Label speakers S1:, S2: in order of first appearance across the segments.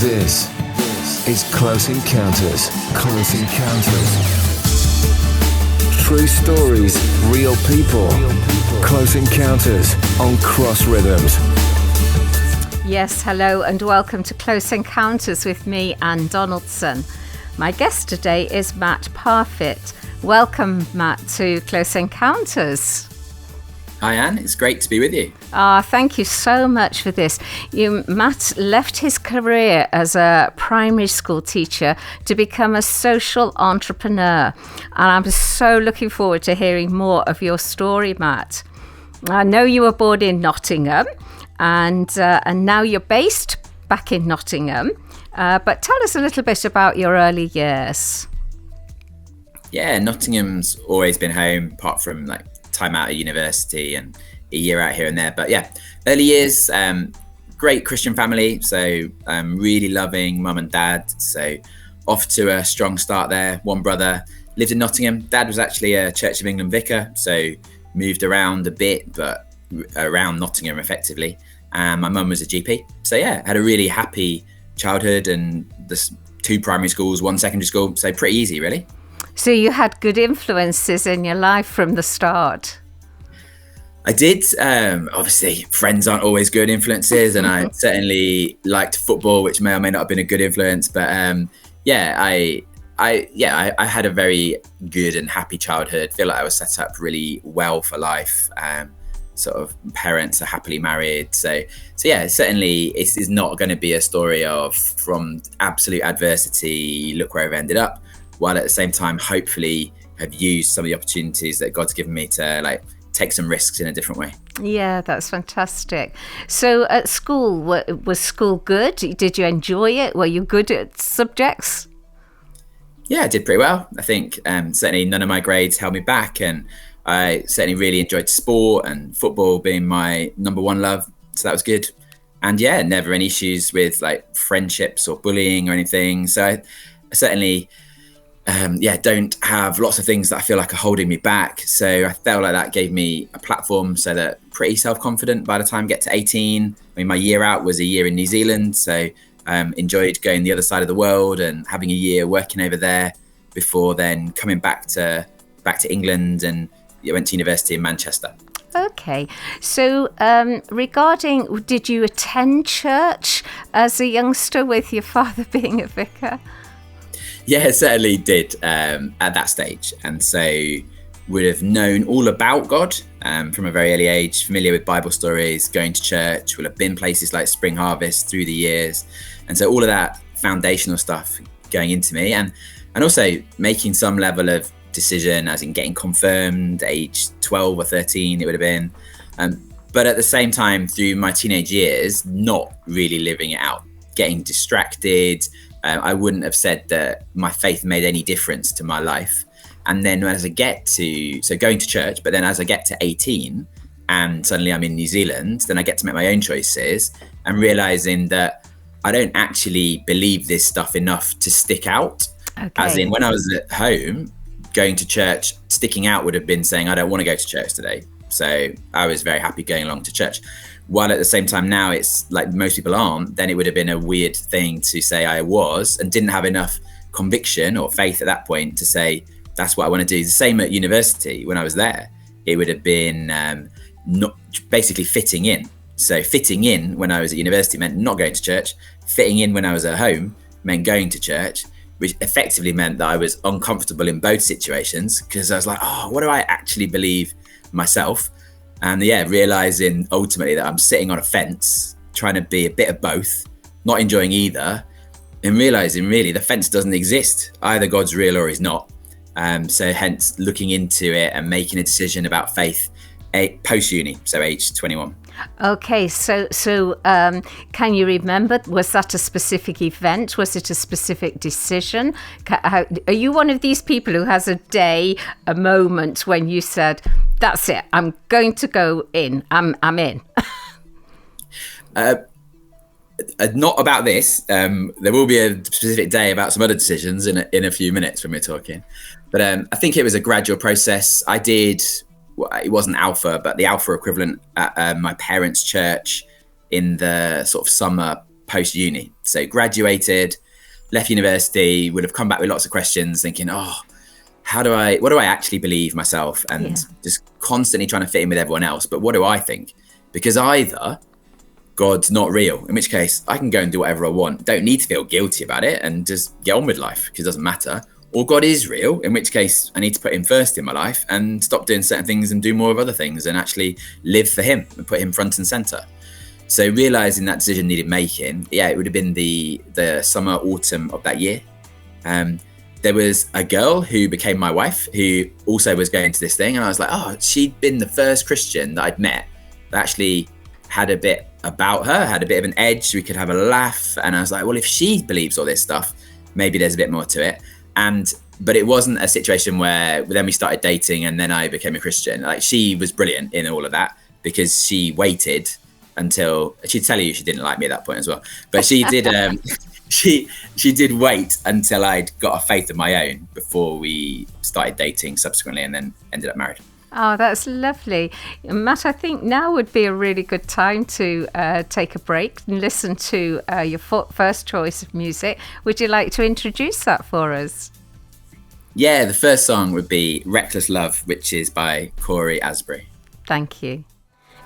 S1: This is Close Encounters. Close Encounters. True stories, real people. Close Encounters on Cross Rhythms.
S2: Yes, hello and welcome to Close Encounters with me, Anne Donaldson. My guest today is Matt Parfitt. Welcome, Matt, to Close Encounters.
S3: Hi, Anne. It's great to be with you.
S2: Thank you so much for this. Matt left his career as a primary school teacher to become a social entrepreneur. And I'm so looking forward to hearing more of your story, Matt. I know you were born in Nottingham and now you're based back in Nottingham. But tell us a little bit about your early years.
S3: Yeah, Nottingham's always been home, apart from time out at university and a year out here and there. But yeah, early years, great Christian family. So really loving mum and dad. So off to a strong start there. One brother lived in Nottingham. Dad was actually a Church of England vicar. So moved around a bit, but around Nottingham effectively. My mum was a GP. So yeah, had a really happy childhood and this 2 primary schools, 1 secondary school. So pretty easy, really.
S2: So you had good influences in your life from the start.
S3: I did. Obviously, friends aren't always good influences, and I certainly liked football, which may or may not have been a good influence. But I had a very good and happy childhood. Feel like I was set up really well for life. Sort of parents are happily married. So yeah, certainly it is not going to be a story of from absolute adversity, look where I've ended up, while at the same time, hopefully have used some of the opportunities that God's given me to take some risks in a different way.
S2: Yeah, that's fantastic. So at school, was school good? Did you enjoy it? Were you good at subjects?
S3: Yeah, I did pretty well. I think certainly none of my grades held me back, and I certainly really enjoyed sport and football being my number one love. So that was good. And yeah, never any issues with friendships or bullying or anything. So I certainly don't have lots of things that I feel like are holding me back. So I felt like that gave me a platform, so that pretty self-confident by the time I get to 18. I mean, my year out was a year in New Zealand. So enjoyed going the other side of the world and having a year working over there before then coming back to England, and went to university in Manchester.
S2: Okay. So regarding, did you attend church as a youngster with your father being a vicar?
S3: Yeah, certainly did at that stage. And so would have known all about God from a very early age, familiar with Bible stories, going to church, will have been places like Spring Harvest through the years. And so all of that foundational stuff going into me, and also making some level of decision, as in getting confirmed age 12 or 13, it would have been. But at the same time, through my teenage years, not really living it out, getting distracted. I wouldn't have said that my faith made any difference to my life. And then as I get to, going to church, but then as I get to 18 and suddenly I'm in New Zealand, then I get to make my own choices and realizing that I don't actually believe this stuff enough to stick out. Okay. As in when I was at home, going to church, sticking out would have been saying, I don't want to go to church today. So I was very happy going along to church. While at the same time now it's like most people aren't, then it would have been a weird thing to say I was and didn't have enough conviction or faith at that point to say, that's what I want to do. The same at university when I was there. It would have been not basically fitting in. So fitting in when I was at university meant not going to church. Fitting in when I was at home meant going to church, which effectively meant that I was uncomfortable in both situations because I was like, oh, what do I actually believe myself? And yeah, realizing ultimately that I'm sitting on a fence, trying to be a bit of both, not enjoying either, and realizing really the fence doesn't exist. Either God's real or he's not. So hence looking into it and making a decision about faith post-uni, so age 21.
S2: Okay, so can you remember, was that a specific event? Was it a specific decision? Are you one of these people who has a day, a moment when you said, that's it, I'm going to go in, I'm in?
S3: Not about this. There will be a specific day about some other decisions in a few minutes when we're talking. But I think it was a gradual process. I did, it wasn't Alpha, but the Alpha equivalent at my parents' church in the sort of summer post-uni. So graduated, left university, would have come back with lots of questions thinking, what do I actually believe myself? And just constantly trying to fit in with everyone else. But what do I think? Because either God's not real, in which case I can go and do whatever I want, don't need to feel guilty about it and just get on with life because it doesn't matter. Or God is real, in which case I need to put him first in my life and stop doing certain things and do more of other things and actually live for him and put him front and center. So realizing that decision needed making, it would have been the summer, autumn of that year. There was a girl who became my wife who also was going to this thing. And I was like, she'd been the first Christian that I'd met that actually had a bit about her, had a bit of an edge. We could have a laugh. And I was like, well, if she believes all this stuff, maybe there's a bit more to it. But it wasn't a situation where then we started dating and then I became a Christian. Like, she was brilliant in all of that because she waited until she'd tell you she didn't like me at that point as well. But she did. She did wait until I'd got a faith of my own before we started dating subsequently, and then ended up married.
S2: Oh, that's lovely. Matt, I think now would be a really good time to take a break and listen to your first choice of music. Would you like to introduce that for us?
S3: Yeah, the first song would be Reckless Love, which is by Corey Asbury.
S2: Thank you.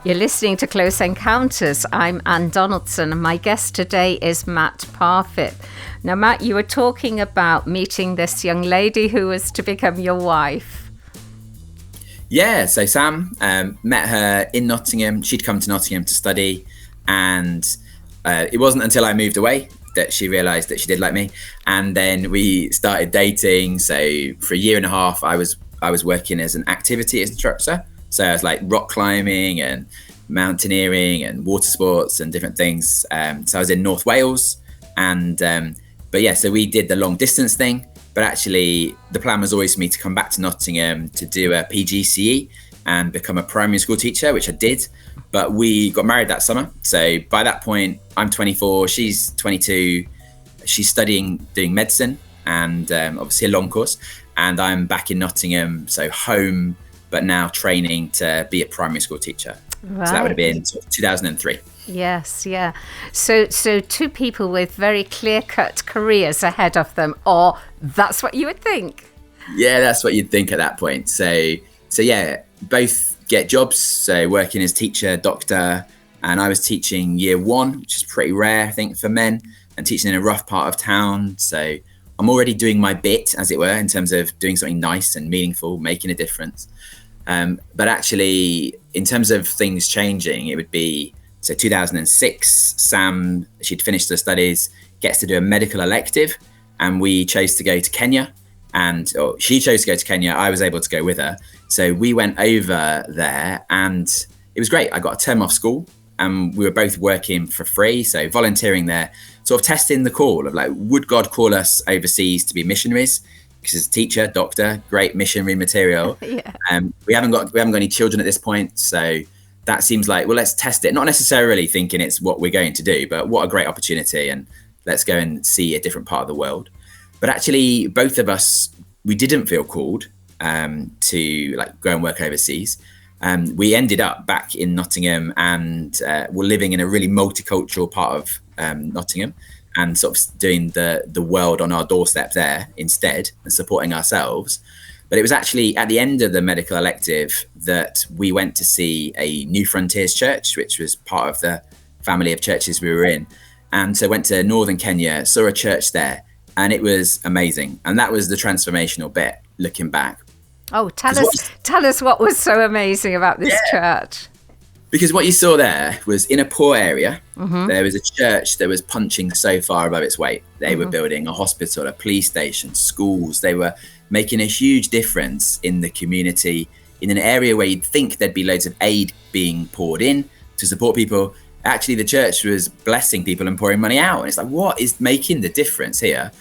S2: You're listening to Close Encounters. I'm Anne Donaldson, and my guest today is Matt Parfitt. Now, Matt, you were talking about meeting this young lady who was to become your wife.
S3: Yeah, so Sam, met her in Nottingham. She'd come to Nottingham to study, and it wasn't until I moved away that she realised that she did like me. And then we started dating. So for a year and a half, I was working as an activity instructor. So I was like rock climbing and mountaineering and water sports and different things. So I was in North Wales, so we did the long distance thing. But actually, the plan was always for me to come back to Nottingham to do a PGCE and become a primary school teacher, which I did. But we got married that summer. So by that point, I'm 24, she's 22. She's studying, doing medicine and obviously a long course. And I'm back in Nottingham, so home, but now training to be a primary school teacher. Right. So that would have been 2003.
S2: Yes, yeah. So two people with very clear-cut careers ahead of them, or that's what you would think.
S3: Yeah, that's what you'd think at that point. So yeah, both get jobs. So working as teacher, doctor, and I was teaching year one, which is pretty rare, I think, for men, and teaching in a rough part of town. So I'm already doing my bit, as it were, in terms of doing something nice and meaningful, making a difference. But actually, in terms of things changing, it would be, so 2006, Sam, she'd finished her studies, gets to do a medical elective, and we chose to go to Kenya. She chose to go to Kenya. I was able to go with her. So we went over there, and it was great. I got a term off school, and we were both working for free. So volunteering there, sort of testing the call of like, would God call us overseas to be missionaries? Because as a teacher, doctor, great missionary material.
S2: Yeah.
S3: We haven't got any children at this point, so that seems like, well, let's test it. Not necessarily thinking it's what we're going to do, but what a great opportunity, and let's go and see a different part of the world. But actually, both of us, we didn't feel called to like go and work overseas. We ended up back in Nottingham, and we're living in a really multicultural part of Nottingham, and sort of doing the world on our doorstep there instead and supporting ourselves. But it was actually at the end of the medical elective that we went to see a New Frontiers church, which was part of the family of churches we were in. And so went to northern Kenya, saw a church there, and it was amazing. And that was the transformational bit, looking back.
S2: Oh, tell us what was so amazing about this church.
S3: Because what you saw there was in a poor area, there was a church that was punching so far above its weight. They were building a hospital, a police station, schools. They were making a huge difference in the community in an area where you'd think there'd be loads of aid being poured in to support people. Actually, the church was blessing people and pouring money out. And it's like, what is making the difference here?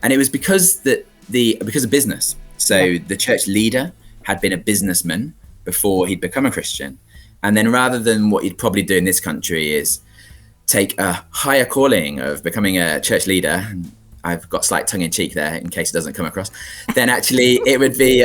S3: And it was because of business. So the church leader had been a businessman before he'd become a Christian. And then rather than what you'd probably do in this country is take a higher calling of becoming a church leader, and I've got slight tongue in cheek there in case it doesn't come across, then actually it would be,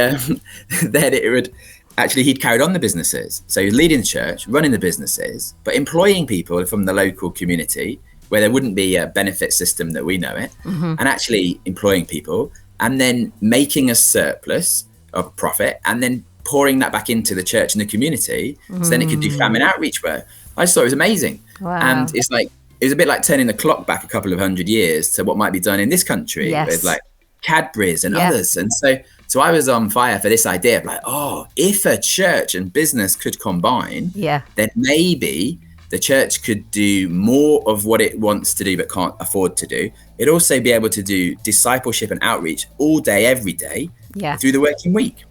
S3: he'd carried on the businesses. So he's leading the church, running the businesses, but employing people from the local community where there wouldn't be a benefit system that we know it, and actually employing people and then making a surplus of profit and then pouring that back into the church and the community, so then it could do famine outreach work. I just thought it was amazing.
S2: Wow.
S3: And it's like, it was a bit like turning the clock back a couple of 100 years to what might be done in this country with like Cadbury's and others. And so I was on fire for this idea of like, oh, if a church and business could combine, then maybe the church could do more of what it wants to do but can't afford to do. It'd also be able to do discipleship and outreach all day, every day through the working week.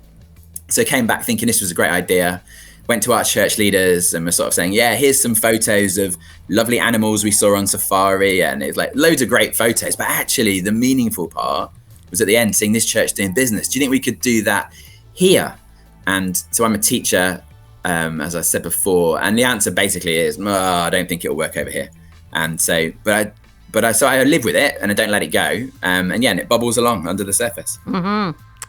S3: So I came back thinking this was a great idea. Went to our church leaders and was sort of saying, yeah, here's some photos of lovely animals we saw on safari. And it's like loads of great photos. But actually the meaningful part was at the end, seeing this church doing business. Do you think we could do that here? And so I'm a teacher, as I said before. And the answer basically is, I don't think it'll work over here. And so, so I live with it and I don't let it go. And it bubbles along under the surface.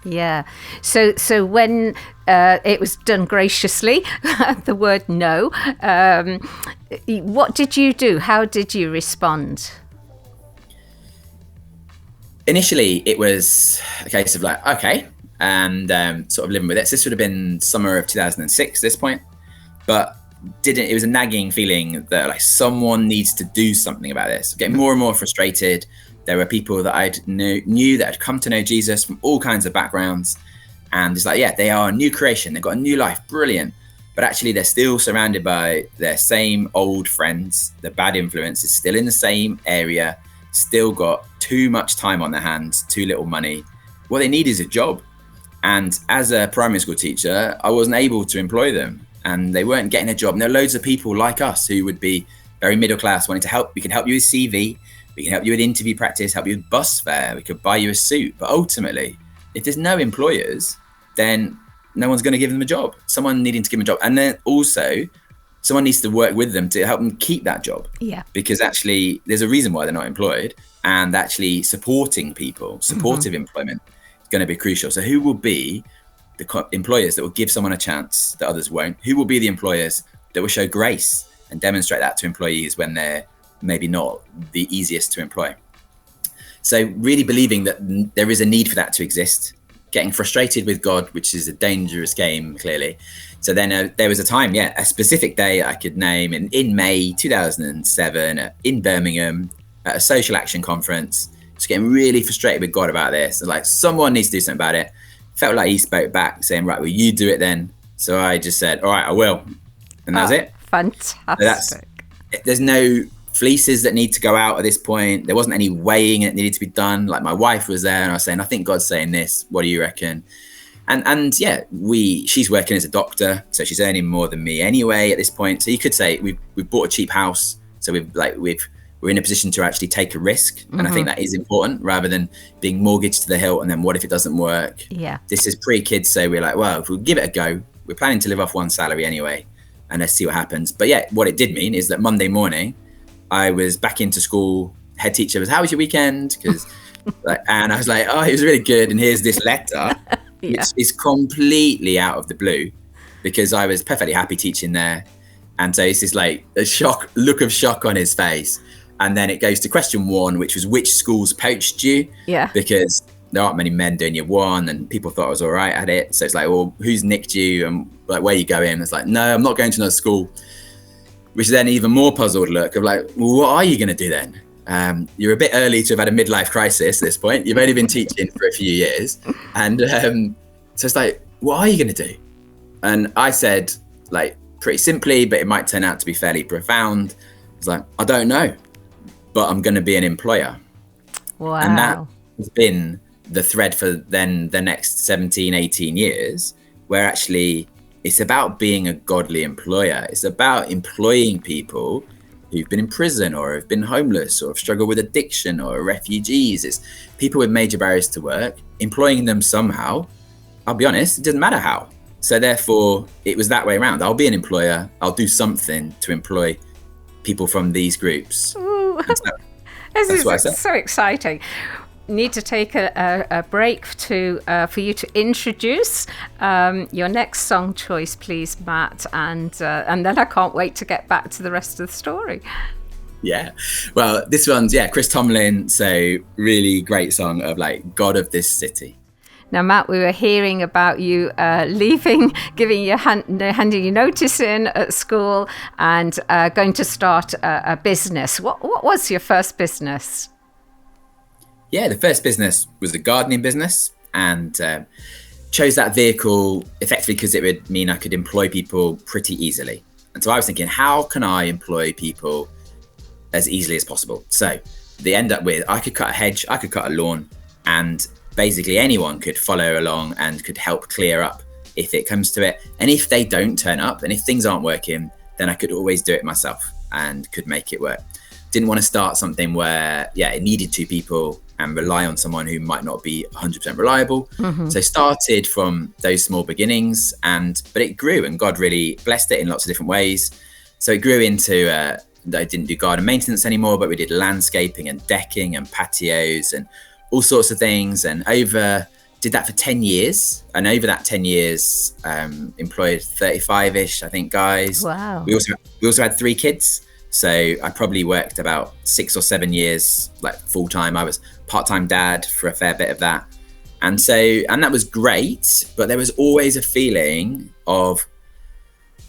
S2: Yeah. So when it was done graciously, the word no, what did you do? How did you respond?
S3: Initially, it was a case of like, okay, and sort of living with it. So this would have been summer of 2006 at this point, but it was a nagging feeling that like someone needs to do something about this. Getting more and more frustrated. There were people that I knew that had come to know Jesus from all kinds of backgrounds. And it's like, yeah, they are a new creation. They've got a new life. Brilliant. But actually, they're still surrounded by their same old friends. The bad influence is still in the same area, still got too much time on their hands, too little money. What they need is a job. And as a primary school teacher, I wasn't able to employ them. And they weren't getting a job. And there are loads of people like us who would be very middle class, wanting to help. We can help you with CV. We can help you with interview practice, help you with bus fare. We could buy you a suit. But ultimately, if there's no employers, then no one's going to give them a job. Someone needing to give them a job. And then also, someone needs to work with them to help them keep that job. Yeah. Because actually, there's a reason why they're not employed. And actually supporting people, supportive employment is going to be crucial. So who will be the employers that will give someone a chance that others won't? Who will be the employers that will show grace and demonstrate that to employees when they're maybe not the easiest to employ? So really believing that there is a need for that to exist, getting frustrated with God, which is a dangerous game, clearly. So then there was a time, a specific day I could name in May 2007 in Birmingham at a social action conference, just getting really frustrated with God about this. And like, someone needs to do something about it. Felt like he spoke back saying, right, well, you do it then. So I just said, all right, I will. And that was it.
S2: Fantastic.
S3: So there's no fleeces that need to go out at this point. There wasn't any weighing that needed to be done. Like my wife was there and I was saying, I think God's saying this. What do you reckon? And she's working as a doctor, so she's earning more than me anyway at this point. So you could say we've bought a cheap house. So we're in a position to actually take a risk. And I think that is important rather than being mortgaged to the hilt. And then what if it doesn't work? Yeah. This is pre-kids. So we're like, well, if we give it a go, we're planning to live off one salary anyway. And let's see what happens. But what it did mean is that Monday morning, I was back into school. Head teacher was, how was your weekend? And I was like, oh, it was really good. And here's this letter, which is completely out of the blue because I was perfectly happy teaching there. And so it's just like a look of shock on his face. And then it goes to question 1, which was which schools poached you? Yeah. Because there aren't many men doing year 1 and people thought I was all right at it. So it's like, well, who's nicked you and like, where you going? It's like, no, I'm not going to another school. Which is then even more puzzled look of like, well, what are you going to do then? You're a bit early to have had a midlife crisis at this point. You've only been teaching for a few years. And so it's like, what are you going to do? And I said, like, pretty simply, but it might turn out to be fairly profound. It's like, I don't know, but I'm going to be an employer. Wow. And that has been the thread for then the next 17, 18 years, where actually it's about being a godly employer. It's about employing people who've been in prison or have been homeless or have struggled with addiction or are refugees. It's people with major barriers to work, employing them somehow. I'll be honest, it doesn't matter how. So therefore, it was that way around. I'll be an employer. I'll do something to employ people from these groups.
S2: Ooh. This is so exciting. Need to take a break for you to introduce your next song choice, please, Matt, and then I can't wait to get back to the rest of the story.
S3: Yeah. Well, this one's, Chris Tomlin. So really great song of like God of this city.
S2: Now, Matt, we were hearing about you leaving, handing your notice in at school and going to start a business. What was your first business?
S3: Yeah, the first business was a gardening business, and chose that vehicle effectively because it would mean I could employ people pretty easily. And so I was thinking, how can I employ people as easily as possible? So they end up with, I could cut a hedge, I could cut a lawn, and basically anyone could follow along and could help clear up if it comes to it. And if they don't turn up and if things aren't working, then I could always do it myself and could make it work. Didn't want to start something where, it needed 2 people and rely on someone who might not be 100% reliable. Mm-hmm. So started from those small beginnings, but it grew, and God really blessed it in lots of different ways. So it grew into, I didn't do garden maintenance anymore, but we did landscaping and decking and patios and all sorts of things, and did that for 10 years. And over that 10 years, employed 35-ish, I think, guys.
S2: Wow.
S3: We also had 3 kids. So I probably worked about 6 or 7 years, like full time. I was part-time dad for a fair bit of that. And that was great, but there was always a feeling of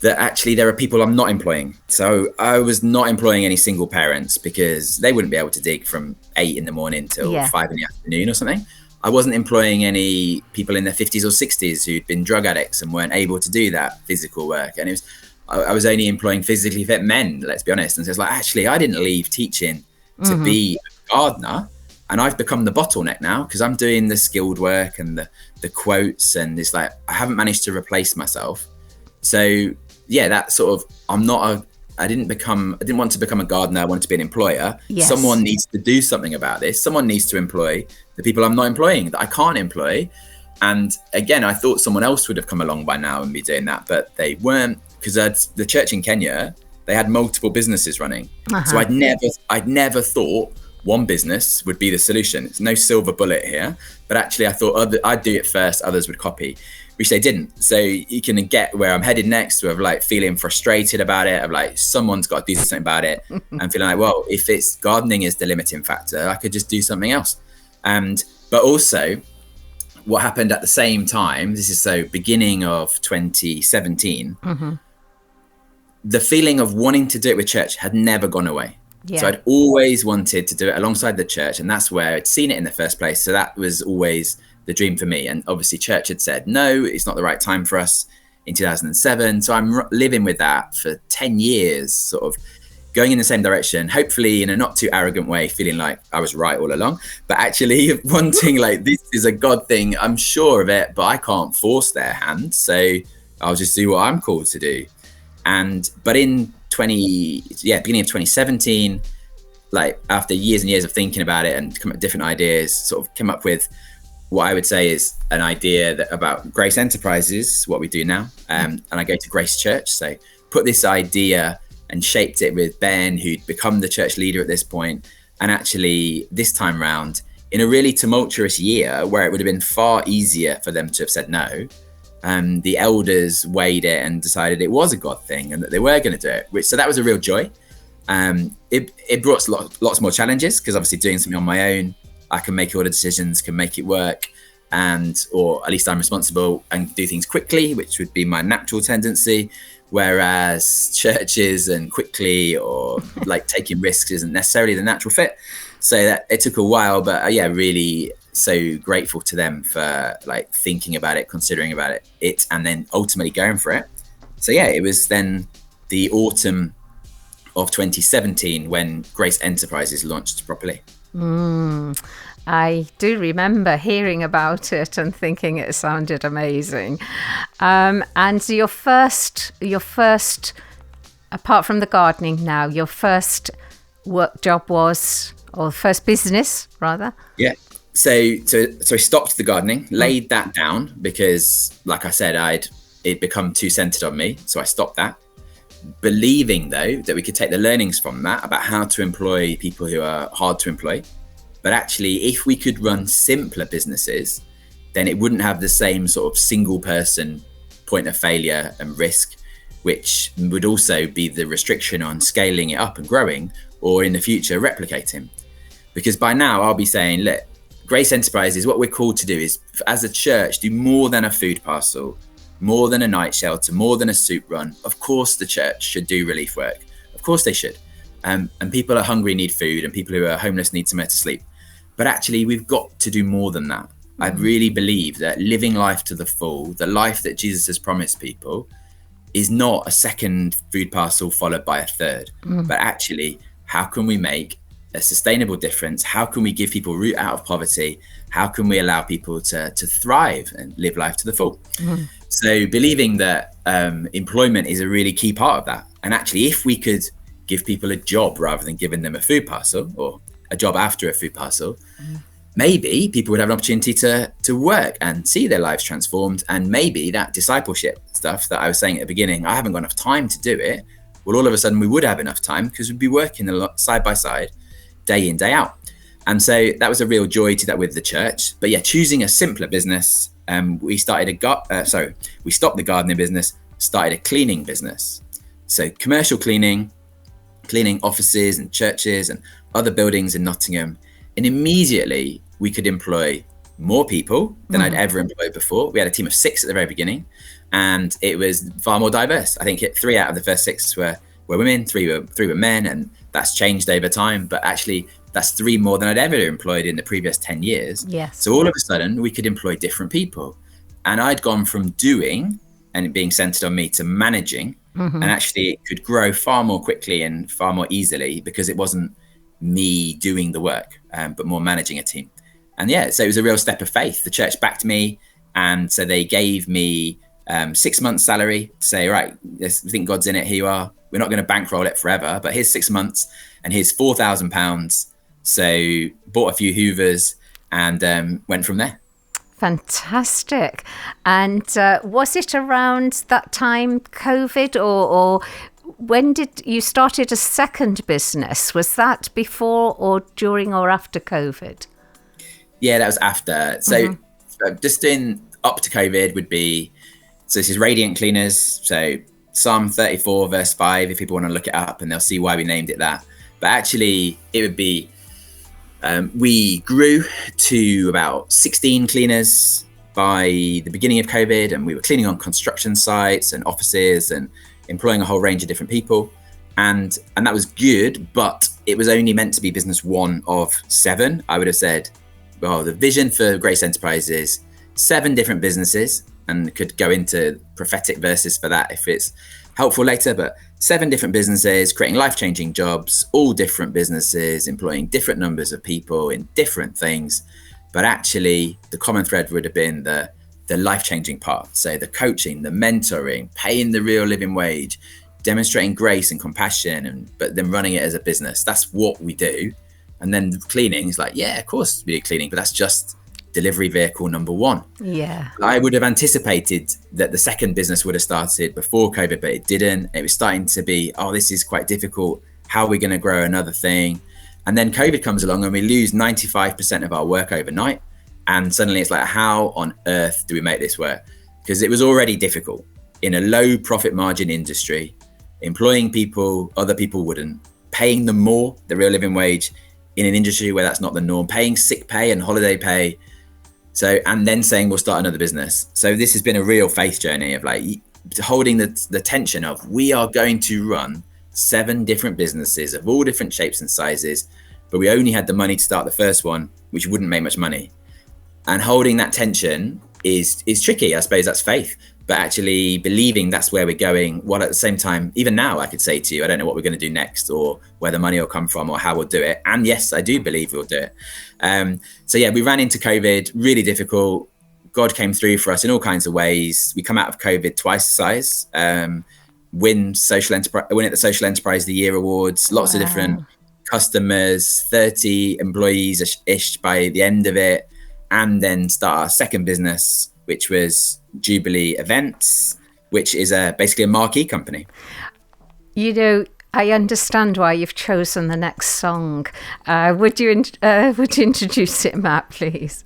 S3: that actually there are people I'm not employing. So I was not employing any single parents because they wouldn't be able to dig from 8 in the morning till 5 in the afternoon or something. I wasn't employing any people in their 50s or 60s who'd been drug addicts and weren't able to do that physical work. And I was only employing physically fit men, let's be honest. And so it's like, actually, I didn't leave teaching to be a gardener. And I've become the bottleneck now because I'm doing the skilled work and the quotes. And it's like, I haven't managed to replace myself. So that sort of, I didn't want to become a gardener. I wanted to be an employer.
S2: Yes.
S3: Someone needs to do something about this. Someone needs to employ the people I'm not employing, that I can't employ. And again, I thought someone else would have come along by now and be doing that, but they weren't, because the church in Kenya, they had multiple businesses running. So I'd never thought one business would be the solution. It's no silver bullet here, but actually I thought I'd do it first, others would copy, which they didn't. So you can get where I'm headed next, of like feeling frustrated about it, of like someone's got to do something about it, and feeling like, well, if it's gardening is the limiting factor, I could just do something else. But also what happened at the same time, this is beginning of 2017, the feeling of wanting to do it with church had never gone away. Yeah. So I'd always wanted to do it alongside the church, and that's where I'd seen it in the first place. So that was always the dream for me. And obviously church had said, no, it's not the right time for us in 2007. So I'm living with that for 10 years, sort of going in the same direction, hopefully in a not too arrogant way, feeling like I was right all along, but actually wanting like, this is a God thing. I'm sure of it, but I can't force their hand. So I'll just do what I'm called to do. But in beginning of 2017, like after years and years of thinking about it and come up with different ideas, sort of came up with what I would say is an idea about Grace Enterprises, what we do now. And I go to Grace Church. So put this idea and shaped it with Ben, who'd become the church leader at this point. And actually this time round, in a really tumultuous year where it would have been far easier for them to have said no, the elders weighed it and decided it was a God thing and that they were going to do it. So that was a real joy. It brought lots more challenges, because obviously doing something on my own, I can make all the decisions, can make it work, or at least I'm responsible and do things quickly, which would be my natural tendency. Whereas churches and quickly or like taking risks isn't necessarily the natural fit. So that it took a while, but really so grateful to them for like thinking about it, considering about it, and then ultimately going for it. So it was then the autumn of 2017 when Grace Enterprises launched properly.
S2: I do remember hearing about it and thinking it sounded amazing. And your first, apart from the gardening now, your first work job was, or first business rather? Yeah.
S3: So I stopped the gardening, laid that down because, like I said, it'd become too centered on me. So I stopped that, believing though that we could take the learnings from that about how to employ people who are hard to employ. But actually, if we could run simpler businesses, then it wouldn't have the same sort of single person point of failure and risk, which would also be the restriction on scaling it up and growing, or in the future replicate him. Because by now I'll be saying, look, Grace Enterprises, what we're called to do is, as a church, do more than a food parcel, more than a night shelter, more than a soup run. Of course the church should do relief work. Of course they should. And people are hungry need food, and people who are homeless need somewhere to sleep. But actually we've got to do more than that. I really believe that living life to the full, the life that Jesus has promised people, is not a second food parcel followed by a third, but actually, how can we make a sustainable difference? How can we give people root out of poverty? How can we allow people to thrive and live life to the full? So believing that employment is a really key part of that. And actually, if we could give people a job rather than giving them a food parcel, or a job after a food parcel, maybe people would have an opportunity to work and see their lives transformed. And maybe that discipleship stuff that I was saying at the beginning, I haven't got enough time to do it. Well, all of a sudden we would have enough time, because we'd be working a lot side by side, day in, day out. And so that was a real joy to that with the church. But yeah, choosing a simpler business, we stopped the gardening business, started a cleaning business. So commercial cleaning offices and churches and other buildings in Nottingham. And immediately we could employ more people than I'd ever employed before. We had a team of 6 at the very beginning, and it was far more diverse. I think 3 out of the first 6 were women, 3 were men, and that's changed over time. But actually, that's 3 more than I'd ever employed in the previous 10 years.
S2: Yes.
S3: So all of a sudden, we could employ different people. And I'd gone from doing and it being centered on me to managing. And actually, it could grow far more quickly and far more easily, because it wasn't me doing the work, but more managing a team. And yeah, so it was a real step of faith. The church backed me, and so they gave me 6 months salary to say, right, we think God's in it, here you are. We're not going to bankroll it forever, but here's 6 months, and here's £4,000. So bought a few Hoovers and went from there.
S2: Fantastic. And was it around that time, COVID, or when did you started a second business? Was that before or during or after COVID?
S3: Yeah, that was after. So just doing up to COVID would be, so this is Radiant Cleaners. So Psalm 34 verse 5, if people want to look it up, and they'll see why we named it that. But actually it would be, we grew to about 16 cleaners by the beginning of COVID, and we were cleaning on construction sites and offices and employing a whole range of different people. And that was good, but it was only meant to be business 1 of 7. I would have said, well, the vision for Grace Enterprises, 7 different businesses, and could go into prophetic verses for that if it's helpful later, but 7 different businesses, creating life-changing jobs, all different businesses, employing different numbers of people in different things. But actually, the common thread would have been the life-changing part. So the coaching, the mentoring, paying the real living wage, demonstrating grace and compassion, but then running it as a business. That's what we do. And then cleaning is like, yeah, of course we do cleaning, but that's just delivery vehicle number 1.
S2: Yeah.
S3: I would have anticipated that the second business would have started before COVID, but it didn't. It was starting to be, oh, this is quite difficult. How are we going to grow another thing? And then COVID comes along and we lose 95% of our work overnight. And suddenly it's like, how on earth do we make this work? Because it was already difficult in a low profit margin industry, employing people, other people wouldn't, paying them more, the real living wage, in an industry where that's not the norm, paying sick pay and holiday pay. So, and then saying we'll start another business. So this has been a real faith journey of like holding the tension of, we are going to run 7 different businesses of all different shapes and sizes, but we only had the money to start the first one, which wouldn't make much money. And holding that tension is tricky. I suppose that's faith, but actually believing that's where we're going, while at the same time, even now I could say to you, I don't know what we're going to do next, or where the money will come from, or how we'll do it. And yes, I do believe we'll do it. So yeah, we ran into COVID, really difficult. God came through for us in all kinds of ways. We come out of COVID twice the size, win at the Social Enterprise of the Year awards, lots of different customers, 30 employees-ish by the end of it, and then start our second business, which was Jubilee Events, which is basically a marquee company.
S2: You know, I understand why you've chosen the next song. Would you introduce it, Matt, please?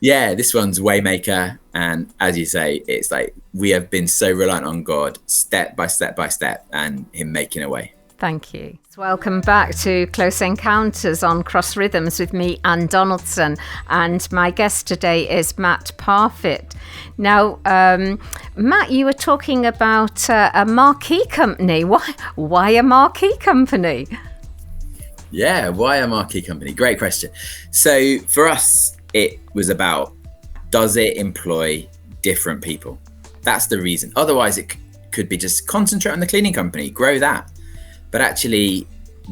S3: Yeah, this one's Waymaker. And as you say, it's like we have been so reliant on God step by step by step, and him making a way.
S2: Thank you. Welcome back to Close Encounters on Cross Rhythms with me, Anne Donaldson, and my guest today is Matt Parfitt. Now, Matt, you were talking about a marquee company. Why a marquee company?
S3: Yeah, why a marquee company? Great question. So for us, it was about, does it employ different people? That's the reason. Otherwise, it could be just concentrate on the cleaning company, grow that. But actually,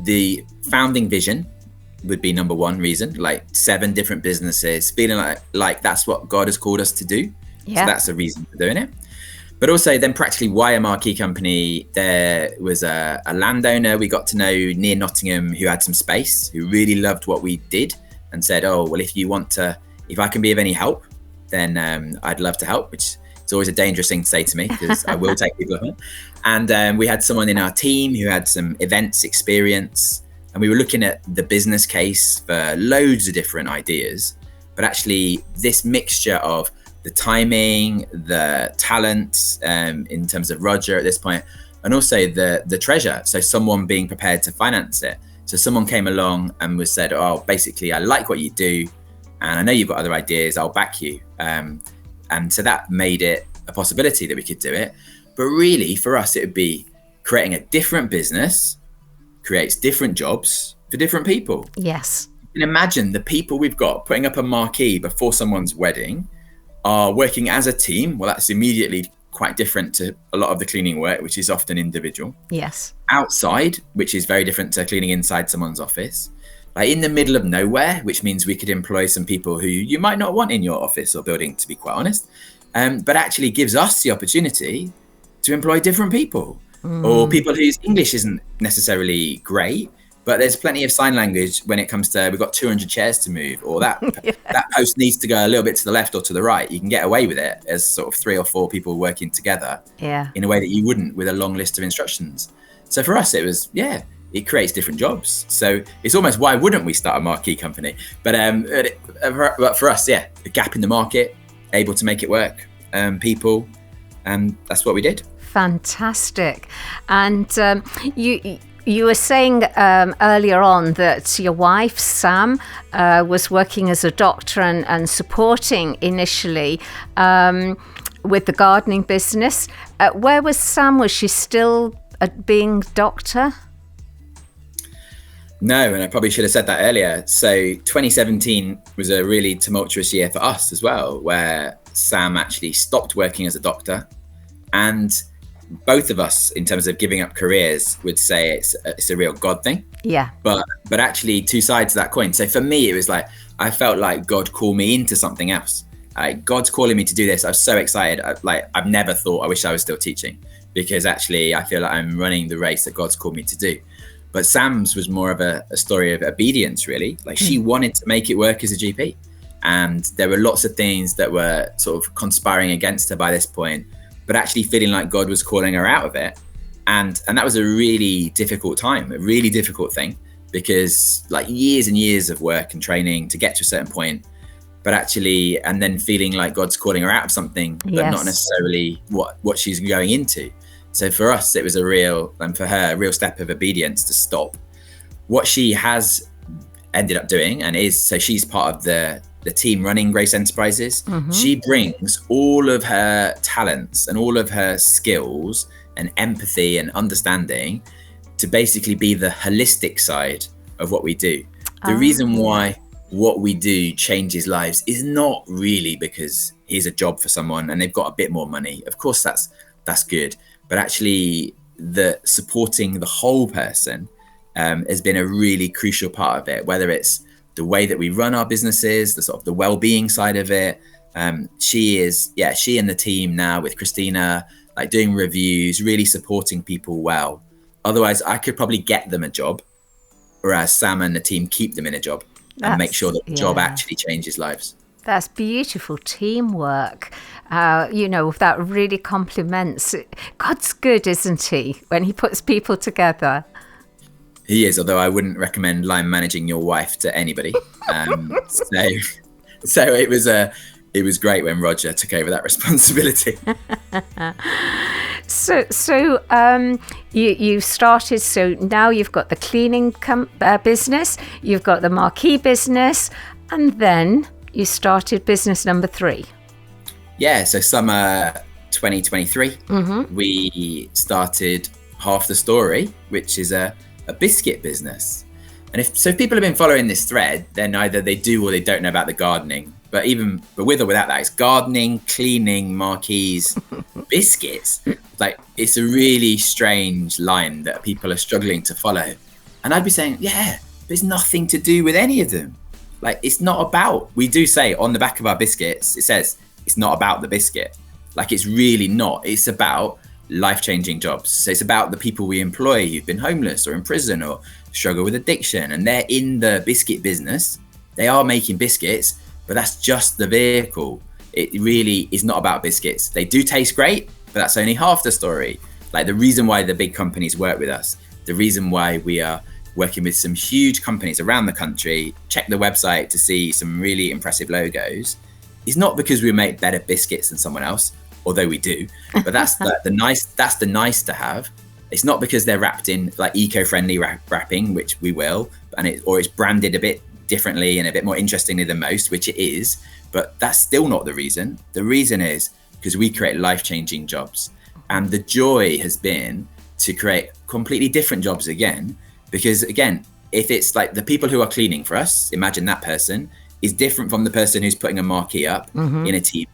S3: the founding vision would be number one reason, like 7 different businesses, feeling like that's what God has called us to do. Yeah. So that's the reason for doing it. But also then practically why a marquee company? There was a landowner we got to know near Nottingham who had some space, who really loved what we did and said, oh, well, if I can be of any help, then I'd love to help, which is always a dangerous thing to say to me because I will take people on. And we had someone in our team who had some events experience, and we were looking at the business case for loads of different ideas. But actually this mixture of the timing, the talent in terms of Roger at this point, and also the treasure. So someone being prepared to finance it. So someone came along and said, oh, basically, I like what you do. And I know you've got other ideas, I'll back you. And so that made it a possibility that we could do it. But really for us, it would be creating a different business, creates different jobs for different people.
S2: Yes.
S3: You can imagine the people we've got putting up a marquee before someone's wedding are working as a team. Well, that's immediately quite different to a lot of the cleaning work, which is often individual.
S2: Yes.
S3: Outside, which is very different to cleaning inside someone's office. Like in the middle of nowhere, which means we could employ some people who you might not want in your office or building, to be quite honest, but actually gives us the opportunity to employ different people or people whose English isn't necessarily great, but there's plenty of sign language when it comes to, we've got 200 chairs to move, or that post needs to go a little bit to the left or to the right. You can get away with it as sort of 3 or 4 people working together in a way that you wouldn't with a long list of instructions. So for us, it was, it creates different jobs. So it's almost, why wouldn't we start a marquee company? But for us, a gap in the market, able to make it work, people, and that's what we did.
S2: Fantastic. And you were saying earlier on that your wife, Sam, was working as a doctor and supporting initially with the gardening business. Where was Sam? Was she still being doctor?
S3: No, and I probably should have said that earlier. So 2017 was a really tumultuous year for us as well, where Sam actually stopped working as a doctor. And both of us, in terms of giving up careers, would say it's a real God thing. Yeah. But actually 2 sides of that coin. So for me, it was like, I felt like God called me into something else. God's calling me to do this. I was so excited. I've never thought I wish I was still teaching, because actually I feel like I'm running the race that God's called me to do. But Sam's was more of a story of obedience, really. Like she wanted to make it work as a GP. And there were lots of things that were sort of conspiring against her by this point, but actually feeling like God was calling her out of it. And that was a really difficult time, a really difficult thing, because like years and years of work and training to get to a certain point, but actually, and then feeling like God's calling her out of something, but not necessarily what she's going into. So for us, it was a real, and for her, a real step of obedience to stop. What she has ended up doing, and is, so she's part of the team running Grace Enterprises. She brings all of her talents and all of her skills and empathy and understanding to basically be the holistic side of what we do. The reason why what we do changes lives is not really because here's a job for someone and they've got a bit more money. Of course, that's good. But actually, the supporting the whole person has been a really crucial part of it, whether it's the way that we run our businesses, the sort of the well-being side of it. She and the team now with Christina, like doing reviews, really supporting people well. Otherwise, I could probably get them a job, whereas Sam and the team keep them in a job and make sure that the job actually changes lives.
S2: That's beautiful teamwork. That really complements. God's good, isn't he, when he puts people together?
S3: He is, although I wouldn't recommend line managing your wife to anybody. So it was great when Roger took over that responsibility.
S2: You started. So now you've got the cleaning business, you've got the marquee business, and then you started business number 3.
S3: Yeah. So summer 2023, we started Half the Story, which is a biscuit business. And if people have been following this thread, then either they do or they don't know about the gardening. But with or without that, it's gardening, cleaning, marquees, biscuits. Like, it's a really strange line that people are struggling to follow. And I'd be saying, yeah, there's nothing to do with any of them. Like, it's not about, we do say on the back of our biscuits, it says it's not about the biscuit. Like, it's really not. It's about life-changing jobs. So it's about the people we employ who've been homeless or in prison or struggle with addiction, and they're in the biscuit business. They are making biscuits, but that's just the vehicle. It really is not about biscuits. They do taste great, but that's only half the story. Like, the reason why the big companies work with us, the reason why we are working with some huge companies around the country, check the website to see some really impressive logos, is not because we make better biscuits than someone else, although we do, but that's the nice to have. It's not because they're wrapped in like eco-friendly wrapping, which we will, or it's branded a bit differently and a bit more interestingly than most, which it is, but that's still not the reason. The reason is because we create life-changing jobs. And the joy has been to create completely different jobs again, because again, if it's like the people who are cleaning for us, imagine that person is different from the person who's putting a marquee up in a team,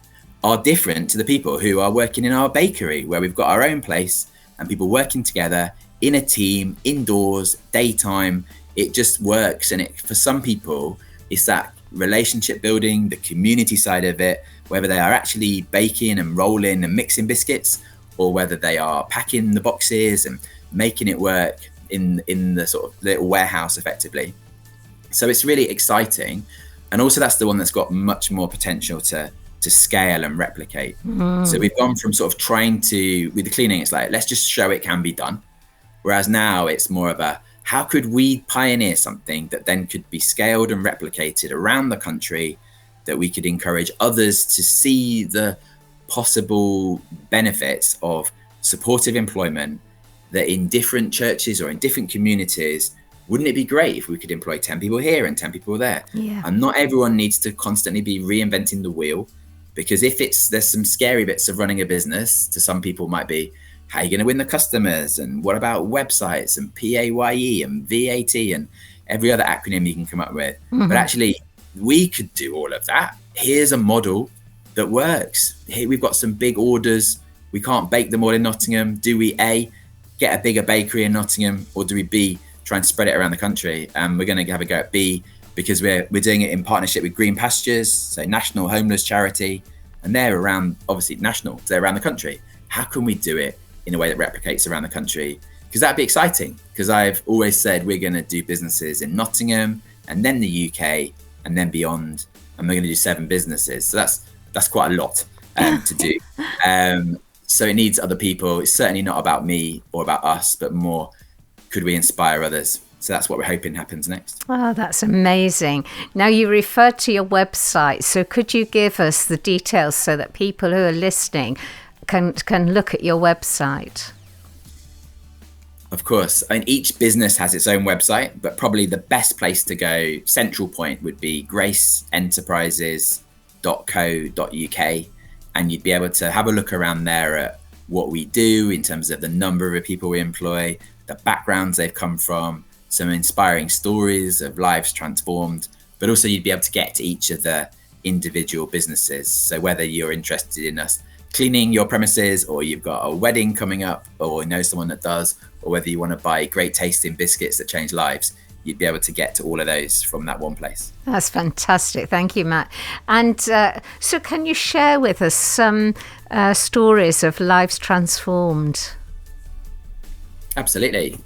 S3: are different to the people who are working in our bakery, where we've got our own place and people working together in a team, indoors, daytime. It just works. And for some people, it's that relationship building, the community side of it, whether they are actually baking and rolling and mixing biscuits, or whether they are packing the boxes and making it work in the sort of little warehouse effectively. So it's really exciting. And also that's the one that's got much more potential to scale and replicate. So we've gone from sort of trying to, with the cleaning, it's like, let's just show it can be done. Whereas now it's more of a, how could we pioneer something that then could be scaled and replicated around the country, that we could encourage others to see the possible benefits of supportive employment, that in different churches or in different communities, wouldn't it be great if we could employ 10 people here and 10 people there?
S2: Yeah.
S3: And not everyone needs to constantly be reinventing the wheel, because there's some scary bits of running a business. To some people might be, how are you going to win the customers? And what about websites and PAYE and VAT and every other acronym you can come up with? But actually, we could do all of that. Here's a model that works. Here we've got some big orders. We can't bake them all in Nottingham. Do we A, get a bigger bakery in Nottingham, or do we B, try and spread it around the country? And we're going to have a go at B, because we're doing it in partnership with Green Pastures, so national homeless charity, and they're around, obviously national, they're around the country. How can we do it in a way that replicates around the country? Because that'd be exciting, because I've always said we're going to do businesses in Nottingham and then the UK and then beyond, and we're going to do 7 businesses. So that's quite a lot to do. So it needs other people. It's certainly not about me or about us, but more, could we inspire others? So that's what we're hoping happens next.
S2: Oh, that's amazing. Now, you referred to your website. So could you give us the details so that people who are listening can look at your website?
S3: Of course. I mean, each business has its own website, but probably the best place to go, central point, would be graceenterprises.co.uk. And you'd be able to have a look around there at what we do in terms of the number of people we employ, the backgrounds they've come from, some inspiring stories of lives transformed, but also you'd be able to get to each of the individual businesses. So whether you're interested in us cleaning your premises, or you've got a wedding coming up, or know someone that does, or whether you want to buy great tasting biscuits that change lives, you'd be able to get to all of those from that one place.
S2: That's fantastic. Thank you, Matt. And so can you share with us some stories of lives transformed?
S3: Absolutely.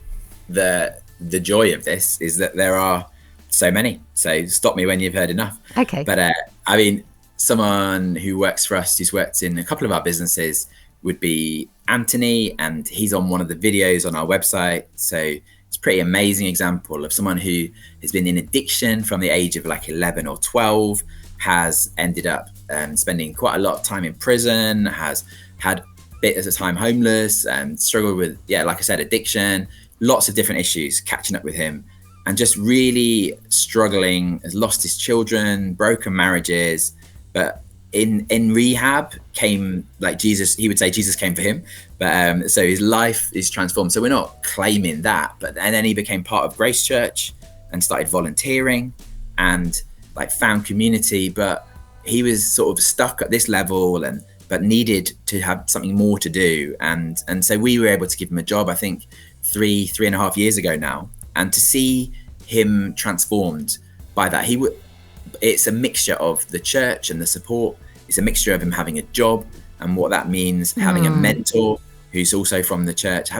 S3: The joy of this is that there are so many. So stop me when you've heard enough.
S2: Okay.
S3: But I mean, someone who works for us, who's worked in a couple of our businesses, would be Anthony, and he's on one of the videos on our website. So it's a pretty amazing example of someone who has been in addiction from the age of like 11 or 12, has ended up spending quite a lot of time in prison, has had bit at a time homeless and struggled with, like I said, addiction, lots of different issues catching up with him, and just really struggling, has lost his children, broken marriages. But in rehab came, like, Jesus, he would say Jesus came for him. But so his life is transformed. So we're not claiming that, and then he became part of Grace Church and started volunteering and like found community. But he was sort of stuck at this level but needed to have something more to do. And so we were able to give him a job, I think 3.5 years ago now. And to see him transformed by that, it's a mixture of the church and the support. It's a mixture of him having a job and what that means, having a mentor who's also from the church,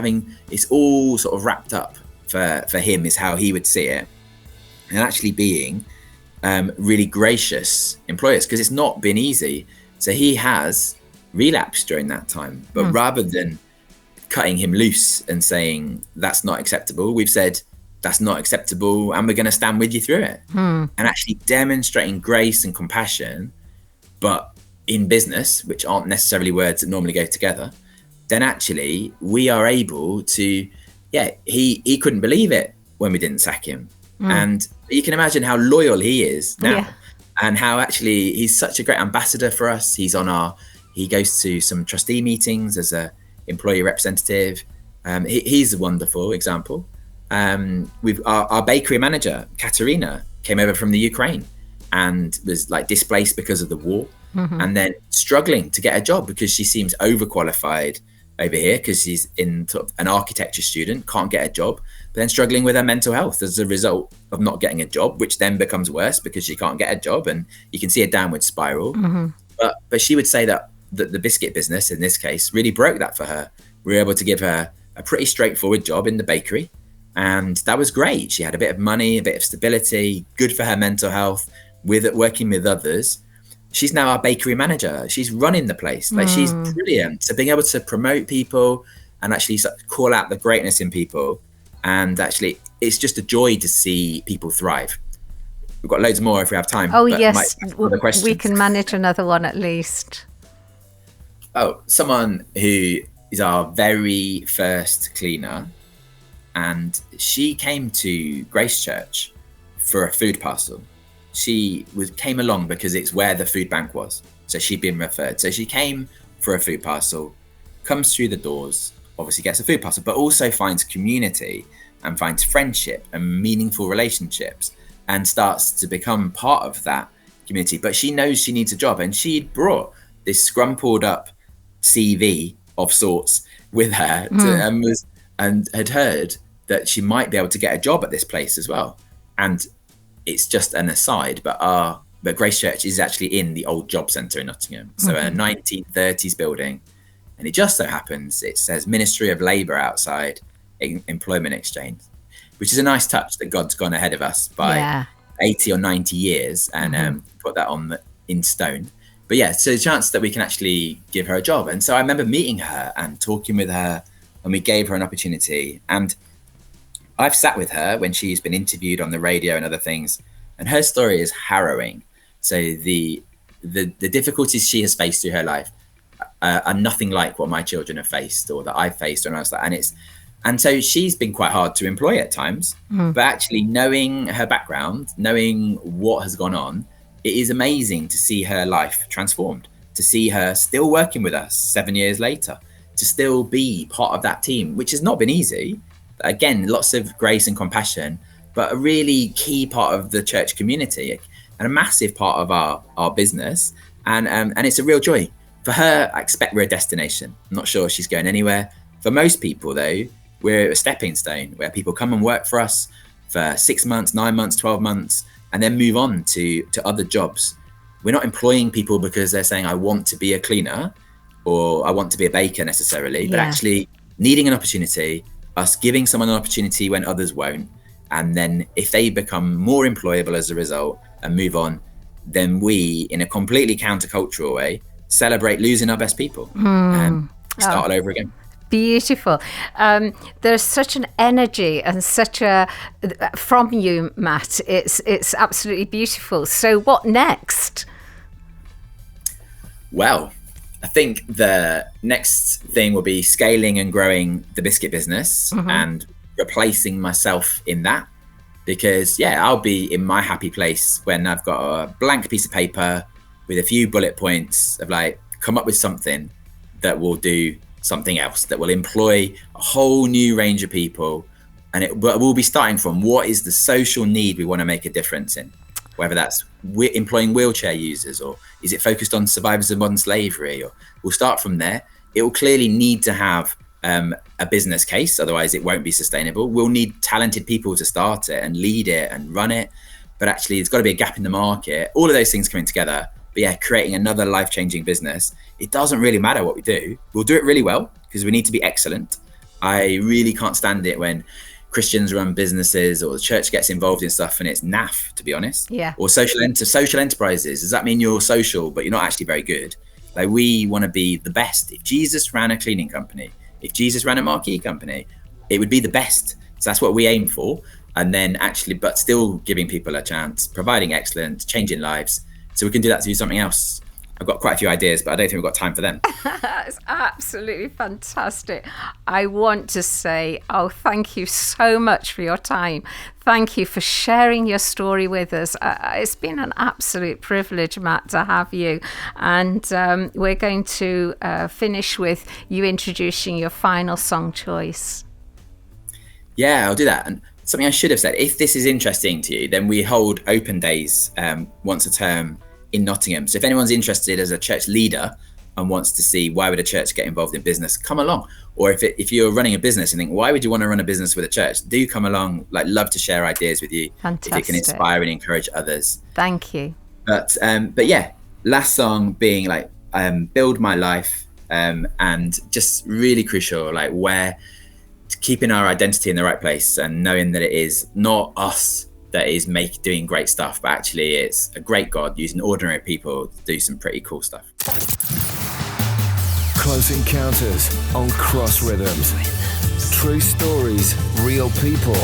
S3: it's all sort of wrapped up for him, is how he would see it. And actually being really gracious employers, because it's not been easy. So he has relapsed during that time, but rather than cutting him loose and saying that's not acceptable, we've said that's not acceptable and we're going to stand with you through it. And actually demonstrating grace and compassion, but in business, which aren't necessarily words that normally go together, then actually we are able to, he couldn't believe it when we didn't sack him. And you can imagine how loyal he is now, and how actually he's such a great ambassador for us. He goes to some trustee meetings as a employee representative. He's a wonderful example. Our bakery manager, Katerina, came over from the Ukraine and was like displaced because of the war, and then struggling to get a job because she seems overqualified over here because she's in sort of an architecture student, can't get a job, but then struggling with her mental health as a result of not getting a job, which then becomes worse because she can't get a job, and you can see a downward spiral. But she would say that the biscuit business in this case really broke that for her. We were able to give her a pretty straightforward job in the bakery, and that was great. She had a bit of money, a bit of stability, good for her mental health, with working with others. She's now our bakery manager. She's running the place. Like, she's brilliant. So being able to promote people and actually call out the greatness in people, and actually it's just a joy to see people thrive. We've got loads more if we have time.
S2: Oh, yes. We can manage another one at least.
S3: Oh, someone who is our very first cleaner, and she came to Grace Church for a food parcel. She came along because it's where the food bank was. So she'd been referred. So she came for a food parcel, comes through the doors, obviously gets a food parcel, but also finds community and finds friendship and meaningful relationships and starts to become part of that community. But she knows she needs a job, and she'd brought this scrumpled up CV of sorts with her and had heard that she might be able to get a job at this place as well. And it's just an aside, but Grace Church is actually in the old job centre in Nottingham. So a 1930s building. And it just so happens it says Ministry of Labour outside, employment exchange, which is a nice touch that God's gone ahead of us by 80 or 90 years and put that in stone. But so the chance that we can actually give her a job. And so I remember meeting her and talking with her, and we gave her an opportunity. And I've sat with her when she's been interviewed on the radio and other things, and her story is harrowing. So the difficulties she has faced through her life are nothing like what my children have faced or that I've faced when I was like, and so she's been quite hard to employ at times, but actually knowing her background, knowing what has gone on, it is amazing to see her life transformed, to see her still working with us 7 years later, to still be part of that team, which has not been easy. Again, lots of grace and compassion, but a really key part of the church community and a massive part of our business. And it's a real joy. For her, I expect we're a destination. I'm not sure she's going anywhere. For most people, though, we're a stepping stone where people come and work for us for 6 months, 9 months, 12 months, and then move on to other jobs. We're not employing people because they're saying, I want to be a cleaner or I want to be a baker necessarily, but actually needing an opportunity, us giving someone an opportunity when others won't. And then if they become more employable as a result and move on, then we, in a completely countercultural way, celebrate losing our best people and start all over again.
S2: Beautiful. There's such an energy and such a from you, Matt. It's absolutely beautiful. So what next?
S3: Well, I think the next thing will be scaling and growing the biscuit business and replacing myself in that. Because I'll be in my happy place when I've got a blank piece of paper with a few bullet points of like, come up with something that will do something else, that will employ a whole new range of people. And we'll be starting from what is the social need we want to make a difference in, whether that's employing wheelchair users, or is it focused on survivors of modern slavery, or we'll start from there. It will clearly need to have a business case, otherwise it won't be sustainable. We'll need talented people to start it and lead it and run it, but actually there's got to be a gap in the market. All of those things coming together, but creating another life-changing business. It doesn't really matter what we do. We'll do it really well because we need to be excellent. I really can't stand it when Christians run businesses or the church gets involved in stuff and it's naff, to be honest. Or social enterprises. Does that mean you're social but you're not actually very good? Like, we want to be the best. If Jesus ran a cleaning company, if Jesus ran a marquee company, it would be the best. So that's what we aim for. And then actually, but still giving people a chance, providing excellence, changing lives. So we can do that to do something else. I've got quite a few ideas, but I don't think we've got time for them.
S2: It's absolutely fantastic. I want to say, thank you so much for your time. Thank you for sharing your story with us. It's been an absolute privilege, Matt, to have you. And we're going to finish with you introducing your final song choice. Yeah,
S3: I'll do that. And something I should have said, if this is interesting to you, then we hold open days once a term in Nottingham. So if anyone's interested as a church leader and wants to see why would a church get involved in business, come along. Or if you're running a business and think, why would you want to run a business with a church? Do come along. Like, love to share ideas with you.
S2: Fantastic.
S3: If it can inspire and encourage others.
S2: Thank you.
S3: But last song being like Build My Life, and just really crucial, like where keeping our identity in the right place and knowing that it is not us that is doing great stuff, but actually it's a great God using ordinary people to do some pretty cool stuff.
S1: Close Encounters on Cross Rhythms. True stories, real people.